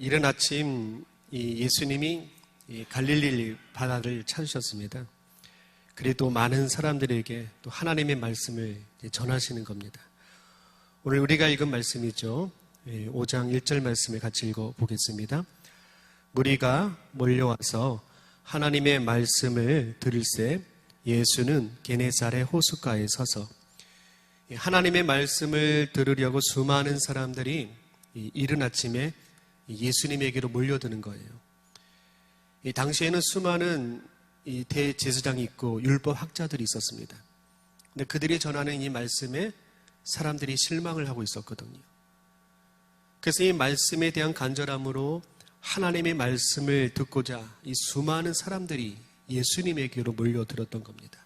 이른 아침 예수님이 갈릴리 바다를 찾으셨습니다. 그리고 많은 사람들에게 또 하나님의 말씀을 전하시는 겁니다. 오늘 우리가 읽은 말씀이죠. 5장 1절 말씀을 같이 읽어보겠습니다. 무리가 몰려와서 하나님의 말씀을 들을새 예수는 게네사렛 호숫가에 서서 하나님의 말씀을 들으려고 수많은 사람들이 이른 아침에 예수님에게로 몰려드는 거예요. 이 당시에는 수많은 대제사장이 있고 율법 학자들이 있었습니다. 근데 그들이 전하는 이 말씀에 사람들이 실망을 하고 있었거든요. 그래서 이 말씀에 대한 간절함으로 하나님의 말씀을 듣고자 이 수많은 사람들이 예수님에게로 몰려들었던 겁니다.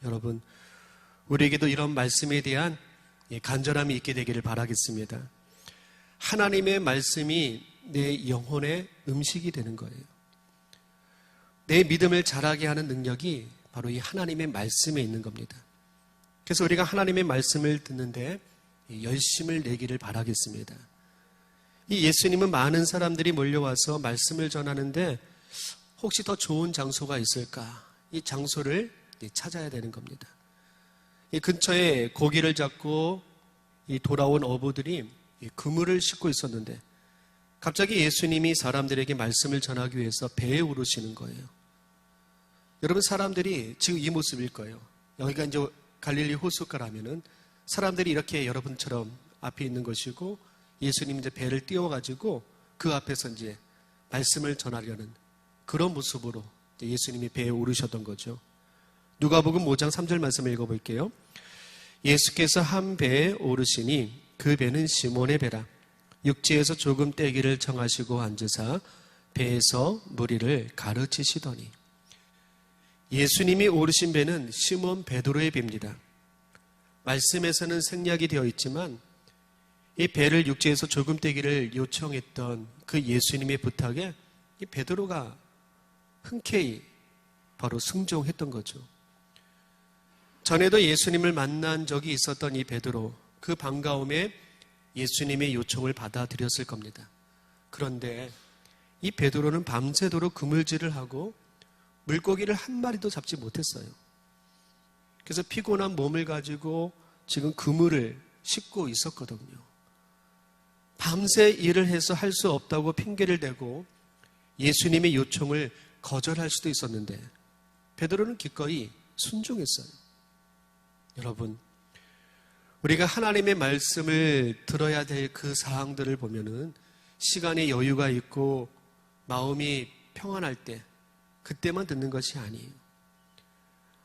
여러분, 우리에게도 이런 말씀에 대한 간절함이 있게 되기를 바라겠습니다. 하나님의 말씀이 내 영혼의 음식이 되는 거예요. 내 믿음을 자라게 하는 능력이 바로 이 하나님의 말씀에 있는 겁니다. 그래서 우리가 하나님의 말씀을 듣는데 열심을 내기를 바라겠습니다. 이 예수님은 많은 사람들이 몰려와서 말씀을 전하는데 혹시 더 좋은 장소가 있을까? 이 장소를 찾아야 되는 겁니다. 이 근처에 고기를 잡고 돌아온 어부들이 그물을 싣고 있었는데 갑자기 예수님이 사람들에게 말씀을 전하기 위해서 배에 오르시는 거예요. 여러분, 사람들이 지금 이 모습일 거예요. 여기가 이제 갈릴리 호숫가라면은 사람들이 이렇게 여러분처럼 앞에 있는 것이고 예수님 이제 배를 띄워가지고 그 앞에서 이제 말씀을 전하려는 그런 모습으로 예수님이 배에 오르셨던 거죠. 누가복음 5장 3절 말씀을 읽어볼게요. 예수께서 한 배에 오르시니 그 배는 시몬의 배라. 육지에서 조금 떼기를 청하시고 앉으사 배에서 무리를 가르치시더니. 예수님이 오르신 배는 시몬 베드로의 배입니다. 말씀에서는 생략이 되어 있지만 이 배를 육지에서 조금 떼기를 요청했던 그 예수님의 부탁에 이 베드로가 흔쾌히 바로 승종했던 거죠. 전에도 예수님을 만난 적이 있었던 이 베드로, 그 반가움에 예수님의 요청을 받아들였을 겁니다. 그런데 이 베드로는 밤새도록 그물질을 하고 물고기를 한 마리도 잡지 못했어요. 그래서 피곤한 몸을 가지고 지금 그물을 싣고 있었거든요. 밤새 일을 해서 할 수 없다고 핑계를 대고 예수님의 요청을 거절할 수도 있었는데 베드로는 기꺼이 순종했어요. 여러분, 우리가 하나님의 말씀을 들어야 될 그 사항들을 보면은 시간에 여유가 있고 마음이 평안할 때 그때만 듣는 것이 아니에요.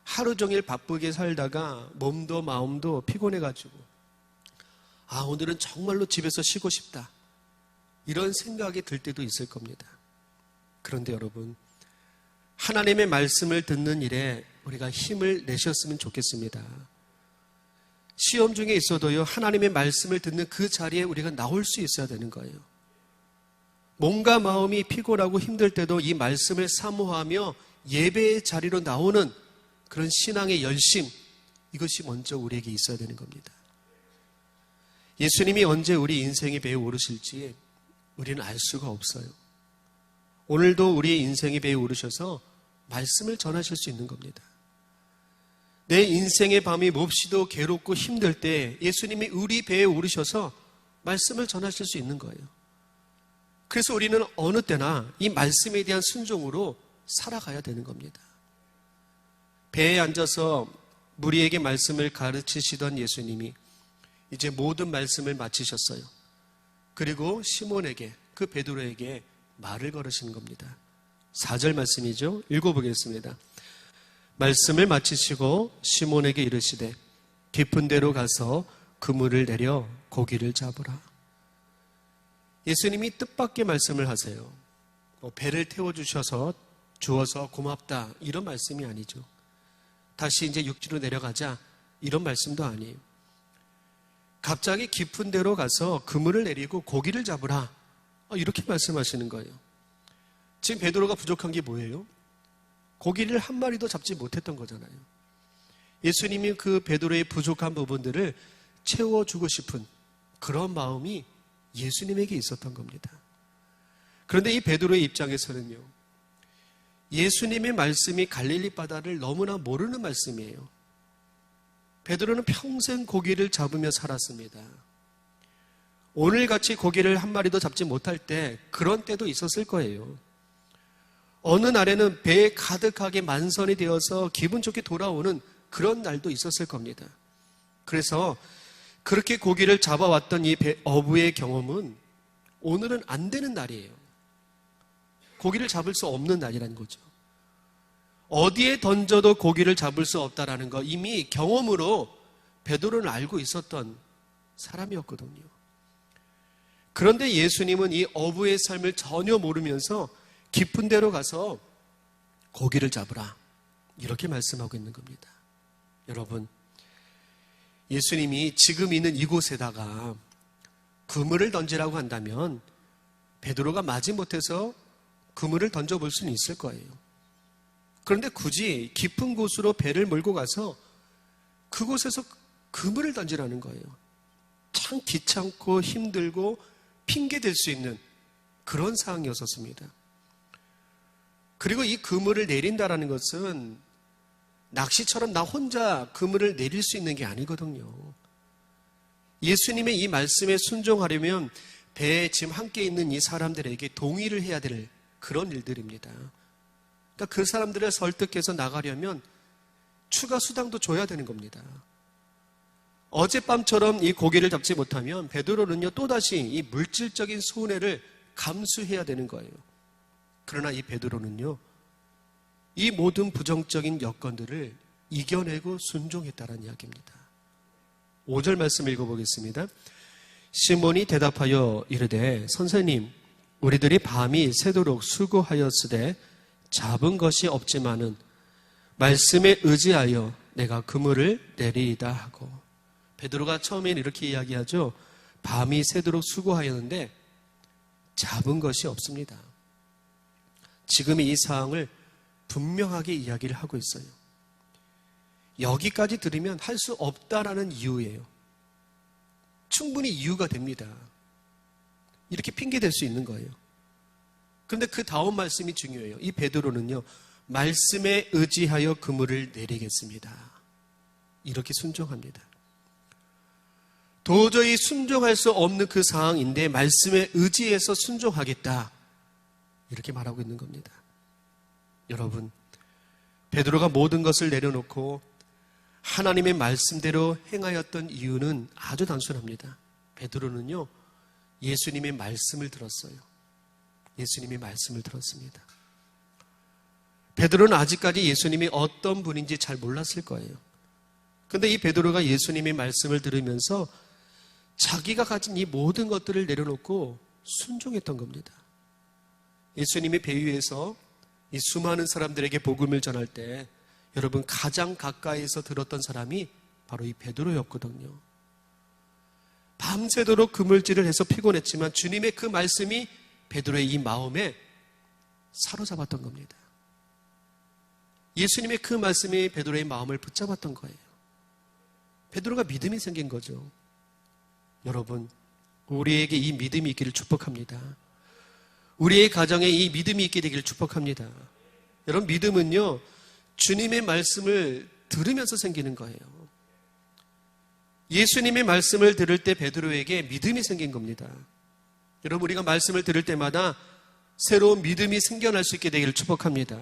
하루 종일 바쁘게 살다가 몸도 마음도 피곤해가지고 오늘은 정말로 집에서 쉬고 싶다, 이런 생각이 들 때도 있을 겁니다. 그런데 여러분, 하나님의 말씀을 듣는 일에 우리가 힘을 내셨으면 좋겠습니다. 시험 중에 있어도요, 하나님의 말씀을 듣는 그 자리에 우리가 나올 수 있어야 되는 거예요. 몸과 마음이 피곤하고 힘들 때도 이 말씀을 사모하며 예배의 자리로 나오는 그런 신앙의 열심, 이것이 먼저 우리에게 있어야 되는 겁니다. 예수님이 언제 우리 인생의 배에 오르실지 우리는 알 수가 없어요. 오늘도 우리의 인생의 배에 오르셔서 말씀을 전하실 수 있는 겁니다. 내 인생의 밤이 몹시도 괴롭고 힘들 때 예수님이 우리 배에 오르셔서 말씀을 전하실 수 있는 거예요. 그래서 우리는 어느 때나 이 말씀에 대한 순종으로 살아가야 되는 겁니다. 배에 앉아서 무리에게 말씀을 가르치시던 예수님이 이제 모든 말씀을 마치셨어요. 그리고 시몬에게, 그 베드로에게 말을 걸으시는 겁니다. 4절 말씀이죠. 읽어보겠습니다. 말씀을 마치시고 시몬에게 이르시되 깊은 데로 가서 그물을 내려 고기를 잡으라. 예수님이 뜻밖의 말씀을 하세요. 배를 태워주셔서 주어서 고맙다, 이런 말씀이 아니죠. 다시 이제 육지로 내려가자, 이런 말씀도 아니에요. 갑자기 깊은 데로 가서 그물을 내리고 고기를 잡으라, 이렇게 말씀하시는 거예요. 지금 베드로가 부족한 게 뭐예요? 고기를 한 마리도 잡지 못했던 거잖아요. 예수님이 그 베드로의 부족한 부분들을 채워주고 싶은 그런 마음이 예수님에게 있었던 겁니다. 그런데 이 베드로의 입장에서는요, 예수님의 말씀이 갈릴리 바다를 너무나 모르는 말씀이에요. 베드로는 평생 고기를 잡으며 살았습니다. 오늘같이 고기를 한 마리도 잡지 못할 때 그런 때도 있었을 거예요. 어느 날에는 배에 가득하게 만선이 되어서 기분 좋게 돌아오는 그런 날도 있었을 겁니다. 그래서 그렇게 고기를 잡아왔던 이 어부의 경험은 오늘은 안 되는 날이에요. 고기를 잡을 수 없는 날이라는 거죠. 어디에 던져도 고기를 잡을 수 없다라는 거 이미 경험으로 베드로는 알고 있었던 사람이었거든요. 그런데 예수님은 이 어부의 삶을 전혀 모르면서 깊은 데로 가서 고기를 잡으라 이렇게 말씀하고 있는 겁니다. 여러분, 예수님이 지금 있는 이곳에다가 그물을 던지라고 한다면 베드로가 마지못해서 그물을 던져볼 수는 있을 거예요. 그런데 굳이 깊은 곳으로 배를 몰고 가서 그곳에서 그물을 던지라는 거예요. 참 귀찮고 힘들고 핑계댈 수 있는 그런 상황이었습니다. 그리고 이 그물을 내린다라는 것은 낚시처럼 나 혼자 그물을 내릴 수 있는 게 아니거든요. 예수님의 이 말씀에 순종하려면 배에 지금 함께 있는 이 사람들에게 동의를 해야 될 그런 일들입니다. 그러니까 그 사람들을 설득해서 나가려면 추가 수당도 줘야 되는 겁니다. 어젯밤처럼 이 고기를 잡지 못하면 베드로는요 또다시 이 물질적인 손해를 감수해야 되는 거예요. 그러나 이 베드로는요 이 모든 부정적인 여건들을 이겨내고 순종했다는 이야기입니다. 5절 말씀 읽어보겠습니다. 시몬이 대답하여 이르되 선생님 우리들이 밤이 새도록 수고하였으되 잡은 것이 없지만은 말씀에 의지하여 내가 그물을 내리이다 하고, 베드로가 처음엔 이렇게 이야기하죠. 밤이 새도록 수고하였는데 잡은 것이 없습니다. 지금 이 상황을 분명하게 이야기를 하고 있어요. 여기까지 들으면 할 수 없다라는 이유예요. 충분히 이유가 됩니다. 이렇게 핑계댈 수 있는 거예요. 그런데 그 다음 말씀이 중요해요. 이 베드로는요 말씀에 의지하여 그물을 내리겠습니다. 이렇게 순종합니다. 도저히 순종할 수 없는 그 상황인데 말씀에 의지해서 순종하겠다 이렇게 말하고 있는 겁니다. 여러분, 베드로가 모든 것을 내려놓고 하나님의 말씀대로 행하였던 이유는 아주 단순합니다. 베드로는요 예수님의 말씀을 들었어요. 예수님의 말씀을 들었습니다. 베드로는 아직까지 예수님이 어떤 분인지 잘 몰랐을 거예요. 그런데 이 베드로가 예수님의 말씀을 들으면서 자기가 가진 이 모든 것들을 내려놓고 순종했던 겁니다. 예수님이 배 위에서 이 수많은 사람들에게 복음을 전할 때 여러분 가장 가까이에서 들었던 사람이 바로 이 베드로였거든요. 밤새도록 그물질을 해서 피곤했지만 주님의 그 말씀이 베드로의 이 마음에 사로잡았던 겁니다. 예수님의 그 말씀이 베드로의 마음을 붙잡았던 거예요. 베드로가 믿음이 생긴 거죠. 여러분, 우리에게 이 믿음이 있기를 축복합니다. 우리의 가정에 이 믿음이 있게 되기를 축복합니다. 여러분, 믿음은요 주님의 말씀을 들으면서 생기는 거예요. 예수님의 말씀을 들을 때 베드로에게 믿음이 생긴 겁니다. 여러분, 우리가 말씀을 들을 때마다 새로운 믿음이 생겨날 수 있게 되기를 축복합니다.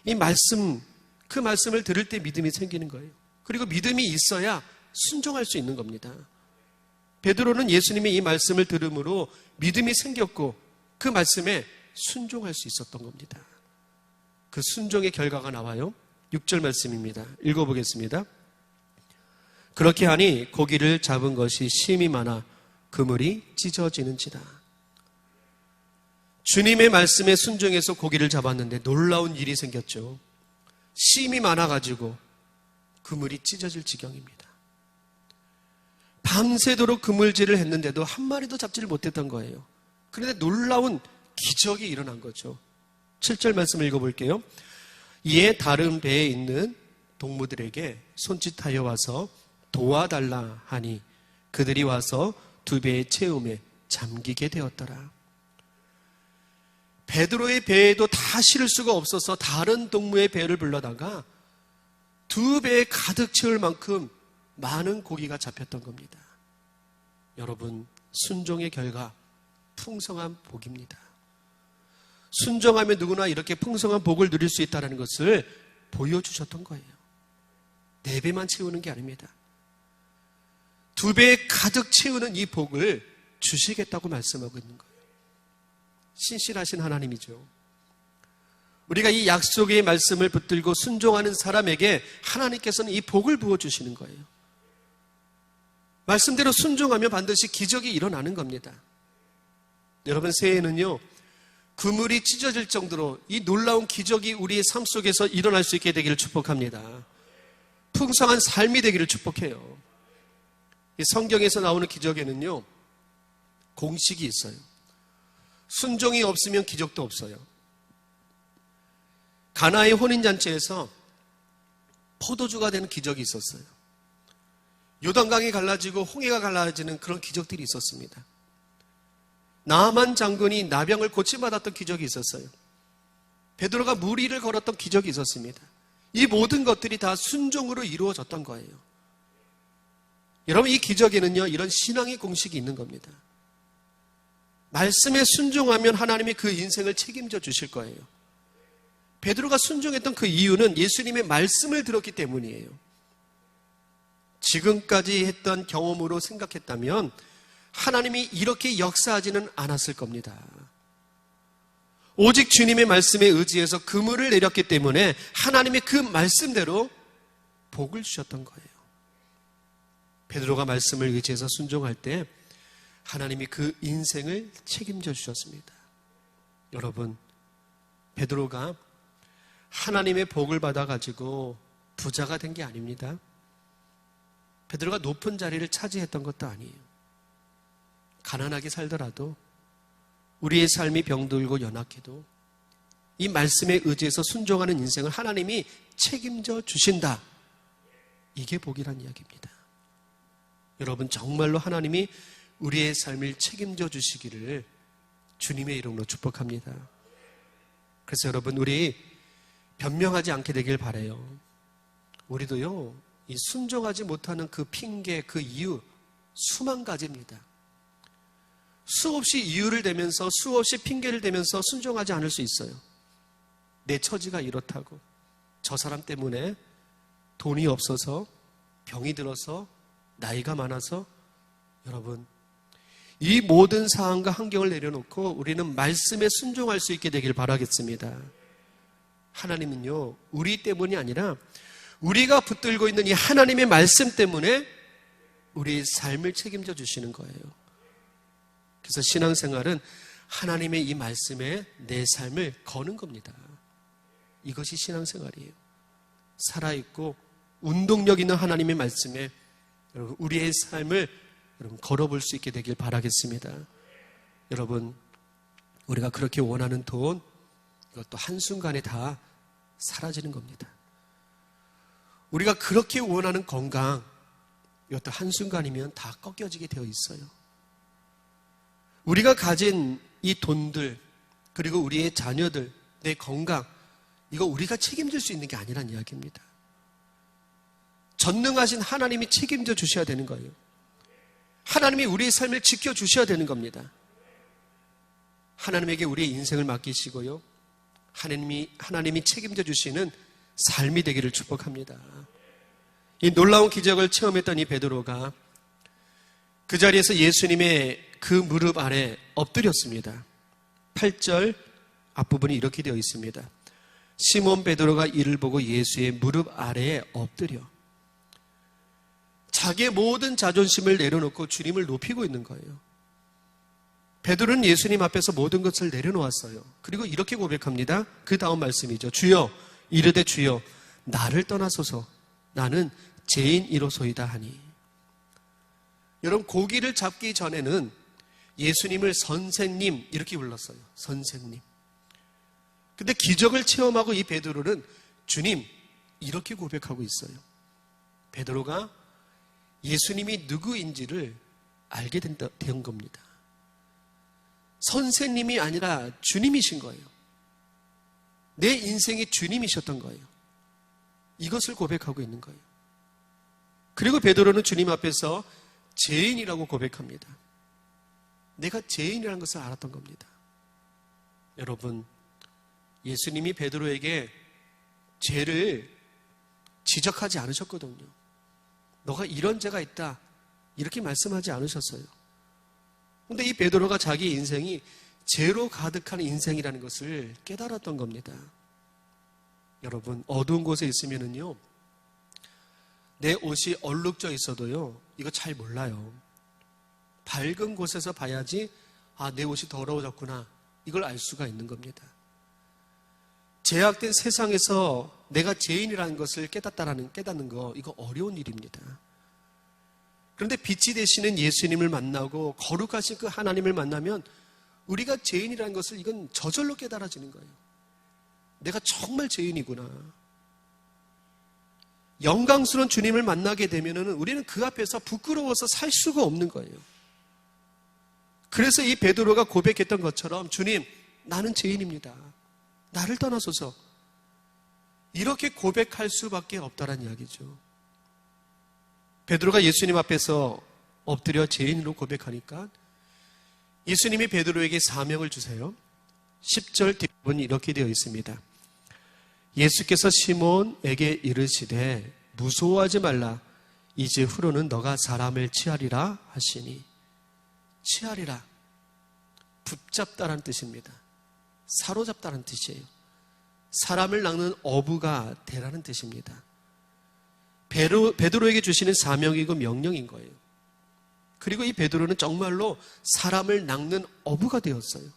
이 말씀, 그 말씀을 들을 때 믿음이 생기는 거예요. 그리고 믿음이 있어야 순종할 수 있는 겁니다. 베드로는 예수님의 이 말씀을 들음으로 믿음이 생겼고 그 말씀에 순종할 수 있었던 겁니다. 그 순종의 결과가 나와요. 6절 말씀입니다. 읽어보겠습니다. 그렇게 하니 고기를 잡은 것이 심이 많아 그물이 찢어지는지라. 주님의 말씀에 순종해서 고기를 잡았는데 놀라운 일이 생겼죠. 심이 많아가지고 그물이 찢어질 지경입니다. 밤새도록 그물질을 했는데도 한 마리도 잡지를 못했던 거예요. 그런데 놀라운 기적이 일어난 거죠. 7절 말씀 읽어볼게요. 이에 다른 배에 있는 동무들에게 손짓하여 와서 도와달라 하니 그들이 와서 두 배의 채움에 잠기게 되었더라. 베드로의 배에도 다 실을 수가 없어서 다른 동무의 배를 불러다가 2배에 가득 채울 만큼 많은 고기가 잡혔던 겁니다. 여러분, 순종의 결과 풍성한 복입니다. 순종하면 누구나 이렇게 풍성한 복을 누릴 수 있다는 것을 보여주셨던 거예요. 4배만 채우는 게 아닙니다. 2배에 가득 채우는 이 복을 주시겠다고 말씀하고 있는 거예요. 신실하신 하나님이죠. 우리가 이 약속의 말씀을 붙들고 순종하는 사람에게 하나님께서는 이 복을 부어주시는 거예요. 말씀대로 순종하면 반드시 기적이 일어나는 겁니다. 여러분, 새해에는요, 그물이 찢어질 정도로 이 놀라운 기적이 우리의 삶 속에서 일어날 수 있게 되기를 축복합니다. 풍성한 삶이 되기를 축복해요. 이 성경에서 나오는 기적에는요, 공식이 있어요. 순종이 없으면 기적도 없어요. 가나의 혼인잔치에서 포도주가 되는 기적이 있었어요. 요단강이 갈라지고 홍해가 갈라지는 그런 기적들이 있었습니다. 나아만 장군이 나병을 고침받았던 기적이 있었어요. 베드로가 무리를 걸었던 기적이 있었습니다. 이 모든 것들이 다 순종으로 이루어졌던 거예요. 여러분, 이 기적에는요, 이런 신앙의 공식이 있는 겁니다. 말씀에 순종하면 하나님이 그 인생을 책임져 주실 거예요. 베드로가 순종했던 그 이유는 예수님의 말씀을 들었기 때문이에요. 지금까지 했던 경험으로 생각했다면 하나님이 이렇게 역사하지는 않았을 겁니다. 오직 주님의 말씀에 의지해서 그물을 내렸기 때문에 하나님이 그 말씀대로 복을 주셨던 거예요. 베드로가 말씀을 의지해서 순종할 때 하나님이 그 인생을 책임져 주셨습니다. 여러분, 베드로가 하나님의 복을 받아가지고 부자가 된 게 아닙니다. 베드로가 높은 자리를 차지했던 것도 아니에요. 가난하게 살더라도 우리의 삶이 병들고 연약해도 이 말씀에 의지해서 순종하는 인생을 하나님이 책임져 주신다. 이게 복이란 이야기입니다. 여러분, 정말로 하나님이 우리의 삶을 책임져 주시기를 주님의 이름으로 축복합니다. 그래서 여러분, 우리 변명하지 않게 되길 바라요. 우리도요, 이 순종하지 못하는 그 핑계, 그 이유 수만 가지입니다. 수없이 이유를 대면서 수없이 핑계를 대면서 순종하지 않을 수 있어요. 내 처지가 이렇다고, 저 사람 때문에 돈이 없어서, 병이 들어서, 나이가 많아서. 여러분, 이 모든 상황과 환경을 내려놓고 우리는 말씀에 순종할 수 있게 되길 바라겠습니다. 하나님은요, 우리 때문이 아니라 우리가 붙들고 있는 이 하나님의 말씀 때문에 우리의 삶을 책임져 주시는 거예요. 그래서 신앙생활은 하나님의 이 말씀에 내 삶을 거는 겁니다. 이것이 신앙생활이에요. 살아있고 운동력 있는 하나님의 말씀에 여러분, 우리의 삶을 여러분 걸어볼 수 있게 되길 바라겠습니다. 여러분, 우리가 그렇게 원하는 돈, 이것도 한순간에 다 사라지는 겁니다. 우리가 그렇게 원하는 건강, 이것도 한순간이면 다 꺾여지게 되어 있어요. 우리가 가진 이 돈들, 그리고 우리의 자녀들, 내 건강, 이거 우리가 책임질 수 있는 게 아니란 이야기입니다. 전능하신 하나님이 책임져 주셔야 되는 거예요. 하나님이 우리의 삶을 지켜주셔야 되는 겁니다. 하나님에게 우리의 인생을 맡기시고요, 하나님이 책임져 주시는 삶이 되기를 축복합니다. 이 놀라운 기적을 체험했던 이 베드로가 그 자리에서 예수님의 그 무릎 아래 엎드렸습니다. 8절 앞부분이 이렇게 되어 있습니다. 시몬 베드로가 이를 보고 예수의 무릎 아래에 엎드려 자기의 모든 자존심을 내려놓고 주님을 높이고 있는 거예요. 베드로는 예수님 앞에서 모든 것을 내려놓았어요. 그리고 이렇게 고백합니다. 그 다음 말씀이죠. 주여, 이르되 주여, 나를 떠나소서, 나는 죄인이로소이다 하니. 여러분, 고기를 잡기 전에는 예수님을 선생님 이렇게 불렀어요. 선생님. 근데 기적을 체험하고 이 베드로는 주님 이렇게 고백하고 있어요. 베드로가 예수님이 누구인지를 알게 된 겁니다. 선생님이 아니라 주님이신 거예요. 내 인생의 주님이셨던 거예요. 이것을 고백하고 있는 거예요. 그리고 베드로는 주님 앞에서 죄인이라고 고백합니다. 내가 죄인이라는 것을 알았던 겁니다. 여러분, 예수님이 베드로에게 죄를 지적하지 않으셨거든요. 너가 이런 죄가 있다, 이렇게 말씀하지 않으셨어요. 근데 이 베드로가 자기 인생이 죄로 가득한 인생이라는 것을 깨달았던 겁니다. 여러분, 어두운 곳에 있으면은요, 내 옷이 얼룩져 있어도요, 이거 잘 몰라요. 밝은 곳에서 봐야지, 아, 내 옷이 더러워졌구나, 이걸 알 수가 있는 겁니다. 제약된 세상에서 내가 죄인이라는 것을 깨닫는 거, 이거 어려운 일입니다. 그런데 빛이 되시는 예수님을 만나고 거룩하신 그 하나님을 만나면 우리가 죄인이라는 것을 이건 저절로 깨달아지는 거예요. 내가 정말 죄인이구나. 영광스러운 주님을 만나게 되면은 우리는 그 앞에서 부끄러워서 살 수가 없는 거예요. 그래서 이 베드로가 고백했던 것처럼, 주님, 나는 죄인입니다. 나를 떠나소서. 이렇게 고백할 수밖에 없다는 이야기죠. 베드로가 예수님 앞에서 엎드려 죄인으로 고백하니까 예수님이 베드로에게 사명을 주세요. 10절 뒷부분이 이렇게 되어 있습니다. 예수께서 시몬에게 이르시되 무서워하지 말라. 이제 후로는 너가 사람을 취하리라 하시니. 취하리라, 붙잡다라는 뜻입니다. 사로잡다라는 뜻이에요. 사람을 낚는 어부가 되라는 뜻입니다. 베드로에게 주시는 사명이고 명령인 거예요. 그리고 이 베드로는 정말로 사람을 낚는 어부가 되었어요.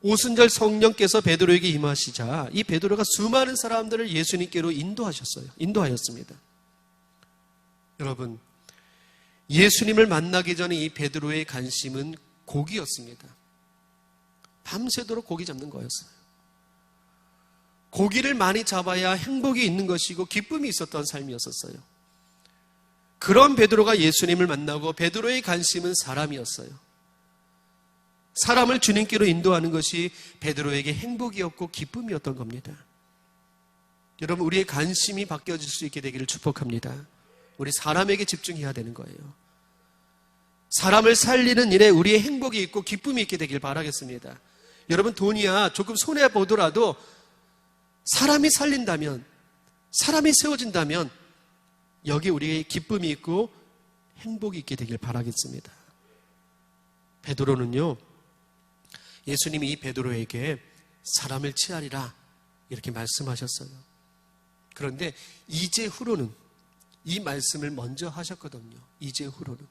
오순절 성령께서 베드로에게 임하시자 이 베드로가 수많은 사람들을 예수님께로 인도하였습니다. 여러분, 예수님을 만나기 전에 이 베드로의 관심은 고기였습니다. 밤새도록 고기 잡는 거였어요. 고기를 많이 잡아야 행복이 있는 것이고 기쁨이 있었던 삶이었어요. 그런 베드로가 예수님을 만나고 베드로의 관심은 사람이었어요. 사람을 주님께로 인도하는 것이 베드로에게 행복이었고 기쁨이었던 겁니다. 여러분, 우리의 관심이 바뀌어질 수 있게 되기를 축복합니다. 우리 사람에게 집중해야 되는 거예요. 사람을 살리는 일에 우리의 행복이 있고 기쁨이 있게 되길 바라겠습니다. 여러분, 돈이야 조금 손해보더라도 사람이 살린다면, 사람이 세워진다면 여기 우리의 기쁨이 있고 행복이 있게 되길 바라겠습니다. 베드로는요, 예수님이 이 베드로에게 사람을 취하리라 이렇게 말씀하셨어요. 그런데 이제 후로는 이 말씀을 먼저 하셨거든요. 이제 후로는.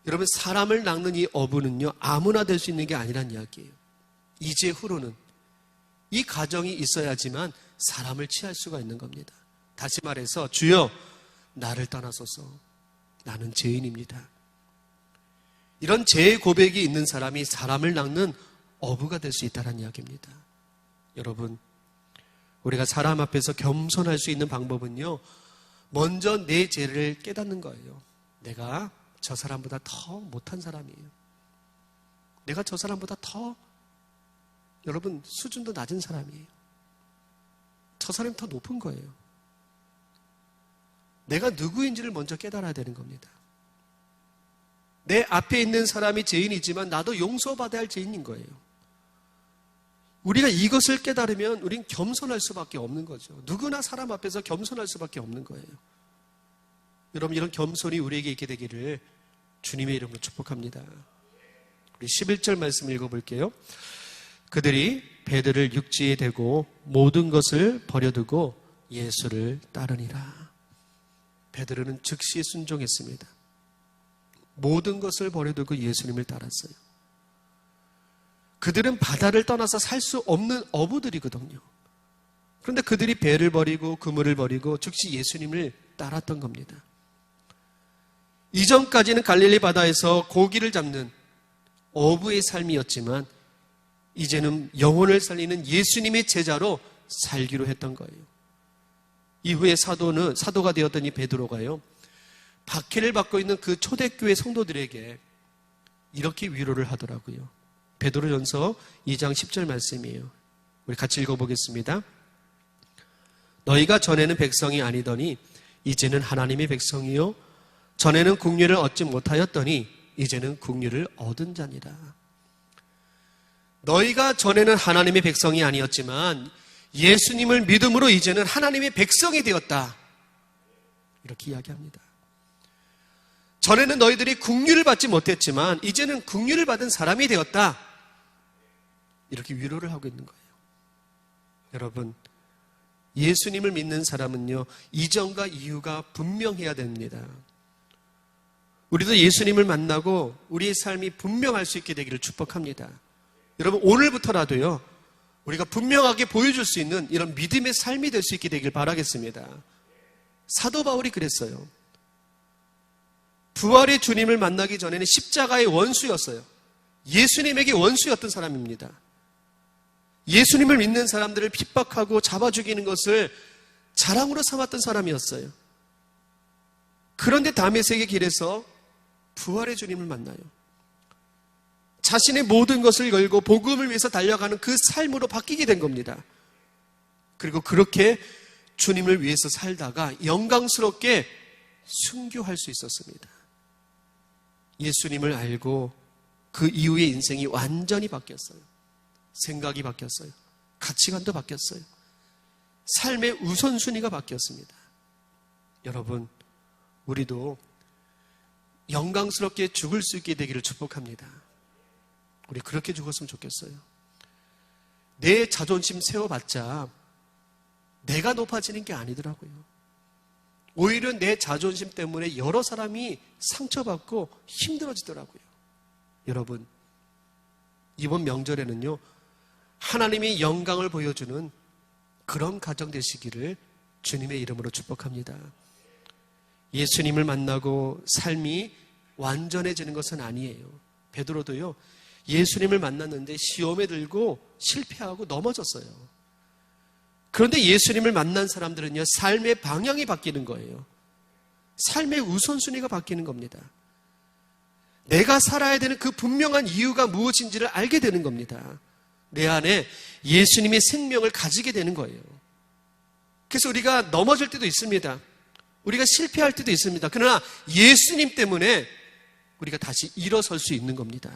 여러분, 사람을 낚는 이 어부는요, 아무나 될 수 있는 게 아니란 이야기예요. 이제 후로는 이 가정이 있어야지만 사람을 취할 수가 있는 겁니다. 다시 말해서, 주여, 나를 떠나소서. 나는 죄인입니다. 이런 죄의 고백이 있는 사람이 사람을 낚는 어부가 될 수 있다는 이야기입니다. 여러분, 우리가 사람 앞에서 겸손할 수 있는 방법은요, 먼저 내 죄를 깨닫는 거예요. 내가 저 사람보다 더 못한 사람이에요. 내가 저 사람보다 더, 여러분, 수준도 낮은 사람이에요. 저 사람이 더 높은 거예요. 내가 누구인지를 먼저 깨달아야 되는 겁니다. 내 앞에 있는 사람이 죄인이지만 나도 용서받아야 할 죄인인 거예요. 우리가 이것을 깨달으면 우린 겸손할 수밖에 없는 거죠. 누구나 사람 앞에서 겸손할 수밖에 없는 거예요. 여러분, 이런 겸손이 우리에게 있게 되기를 주님의 이름으로 축복합니다. 우리 11절 말씀 읽어볼게요. 그들이 배들을 육지에 대고 모든 것을 버려두고 예수를 따르니라. 베드로는 즉시 순종했습니다. 모든 것을 버려두고 예수님을 따랐어요. 그들은 바다를 떠나서 살 수 없는 어부들이거든요. 그런데 그들이 배를 버리고 그물을 버리고 즉시 예수님을 따랐던 겁니다. 이전까지는 갈릴리 바다에서 고기를 잡는 어부의 삶이었지만 이제는 영혼을 살리는 예수님의 제자로 살기로 했던 거예요. 이후에 사도가 되었던 이 베드로가요, 박해를 받고 있는 그 초대교회 성도들에게 이렇게 위로를 하더라고요. 베드로전서 2장 10절 말씀이에요. 우리 같이 읽어보겠습니다. 너희가 전에는 백성이 아니더니 이제는 하나님의 백성이요 전에는 국류를 얻지 못하였더니 이제는 국류를 얻은 자니라. 너희가 전에는 하나님의 백성이 아니었지만 예수님을 믿음으로 이제는 하나님의 백성이 되었다. 이렇게 이야기합니다. 전에는 너희들이 국류를 받지 못했지만 이제는 국류를 받은 사람이 되었다. 이렇게 위로를 하고 있는 거예요. 여러분, 예수님을 믿는 사람은요, 이전과 이후가 분명해야 됩니다. 우리도 예수님을 만나고 우리의 삶이 분명할 수 있게 되기를 축복합니다. 여러분, 오늘부터라도요, 우리가 분명하게 보여줄 수 있는 이런 믿음의 삶이 될 수 있게 되길 바라겠습니다. 사도 바울이 그랬어요. 부활의 주님을 만나기 전에는 십자가의 원수였어요. 예수님에게 원수였던 사람입니다. 예수님을 믿는 사람들을 핍박하고 잡아 죽이는 것을 자랑으로 삼았던 사람이었어요. 그런데 다메섹의 길에서 부활의 주님을 만나요. 자신의 모든 것을 걸고 복음을 위해서 달려가는 그 삶으로 바뀌게 된 겁니다. 그리고 그렇게 주님을 위해서 살다가 영광스럽게 순교할 수 있었습니다. 예수님을 알고 그 이후의 인생이 완전히 바뀌었어요. 생각이 바뀌었어요. 가치관도 바뀌었어요. 삶의 우선순위가 바뀌었습니다. 여러분, 우리도 영광스럽게 죽을 수 있게 되기를 축복합니다. 우리 그렇게 죽었으면 좋겠어요. 내 자존심 세워봤자 내가 높아지는 게 아니더라고요. 오히려 내 자존심 때문에 여러 사람이 상처받고 힘들어지더라고요. 여러분, 이번 명절에는요, 하나님의 영광을 보여주는 그런 가정 되시기를 주님의 이름으로 축복합니다. 예수님을 만나고 삶이 완전해지는 것은 아니에요. 베드로도요, 예수님을 만났는데 시험에 들고 실패하고 넘어졌어요. 그런데 예수님을 만난 사람들은요, 삶의 방향이 바뀌는 거예요. 삶의 우선순위가 바뀌는 겁니다. 내가 살아야 되는 그 분명한 이유가 무엇인지를 알게 되는 겁니다. 내 안에 예수님의 생명을 가지게 되는 거예요. 그래서 우리가 넘어질 때도 있습니다. 우리가 실패할 때도 있습니다. 그러나 예수님 때문에 우리가 다시 일어설 수 있는 겁니다.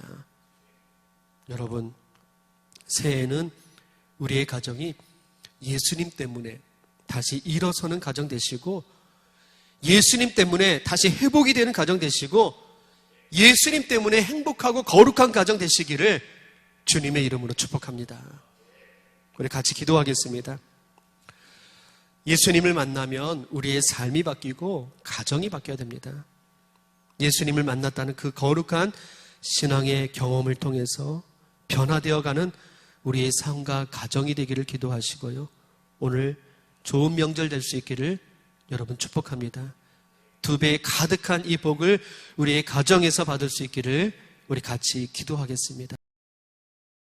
여러분, 새해에는 우리의 가정이 예수님 때문에 다시 일어서는 가정 되시고, 예수님 때문에 다시 회복이 되는 가정 되시고, 예수님 때문에 행복하고 거룩한 가정 되시기를 주님의 이름으로 축복합니다. 우리 같이 기도하겠습니다. 예수님을 만나면 우리의 삶이 바뀌고 가정이 바뀌어야 됩니다. 예수님을 만났다는 그 거룩한 신앙의 경험을 통해서 변화되어가는 우리의 삶과 가정이 되기를 기도하시고요. 오늘 좋은 명절 될 수 있기를 여러분 축복합니다. 2배 가득한 이 복을 우리의 가정에서 받을 수 있기를 우리 같이 기도하겠습니다.